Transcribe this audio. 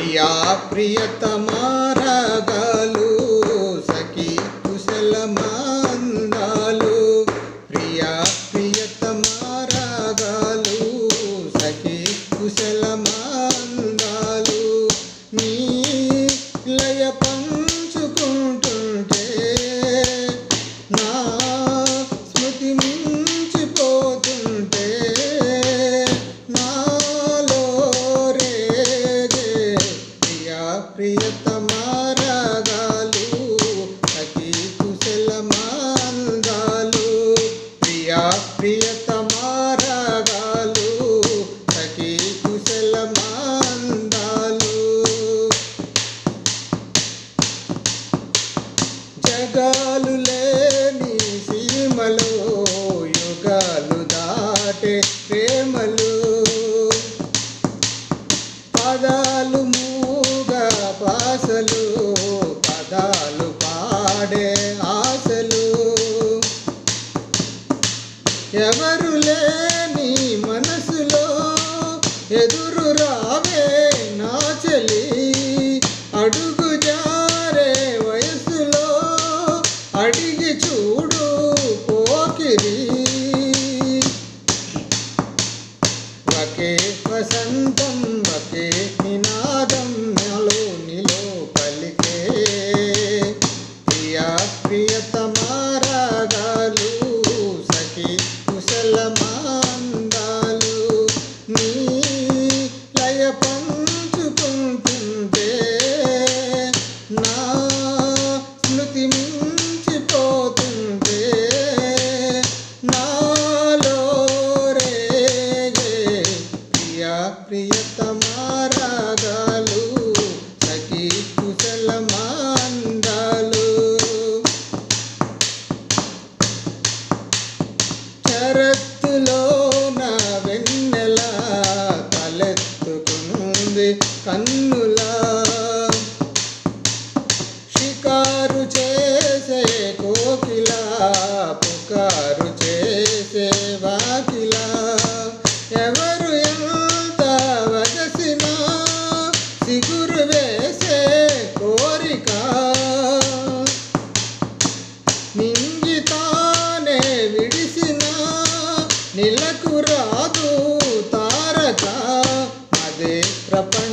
ప్రియా ప్రియతమా రాగాలు సఖీ కుశలమందాలు ప్రియా ప్రియతమా రాగాలు సఖీ కుశలమందాలు నీ లయ పంచుకుంటుంటే నా స్మృతి మించిపోతుంటే నాలో రేగే ప్రియా ప్రియతమా రాగాలు సఖీ కుశలమందాలు ప్రియా ప్రియతమా రాగాలు సఖీ కుశలమందాలు జగాలు లేని సీమలో యుగాలు దాటే ప్రేమలు పదాలు మూగా పాసలు పదాలు పాడే ఆశలు ఎవరు లేని మనసులో ఎదురు రావే నా చెలి అడుగు జారే వయసులో అడిగి చూడు పోకిరి ఒకే వసంతం ఒకే నినాదం నాలో నీలో పలికే ప్రియా ప్రియతమా రాగాలు సఖీ కుశలమందాలు నీ లయ పంచుకుంటుంటే నా స్మృతి మించిపోతుంటే నాలో రేగే ప్రియా ప్రియతమా రాగాలు సఖీ కుశలమందాలు శరత్తులో నా వెన్నెల తలెత్తుకుంది కన్నులా షికారు చేసే కోకిలా పుకారు చేసే వాకిలా ఎవరు ఎంత వదసినా సిగురు వేసే కోరిక నింగితానే విడిసిన నిలకు రాదు తారక అదే ప్రపంచ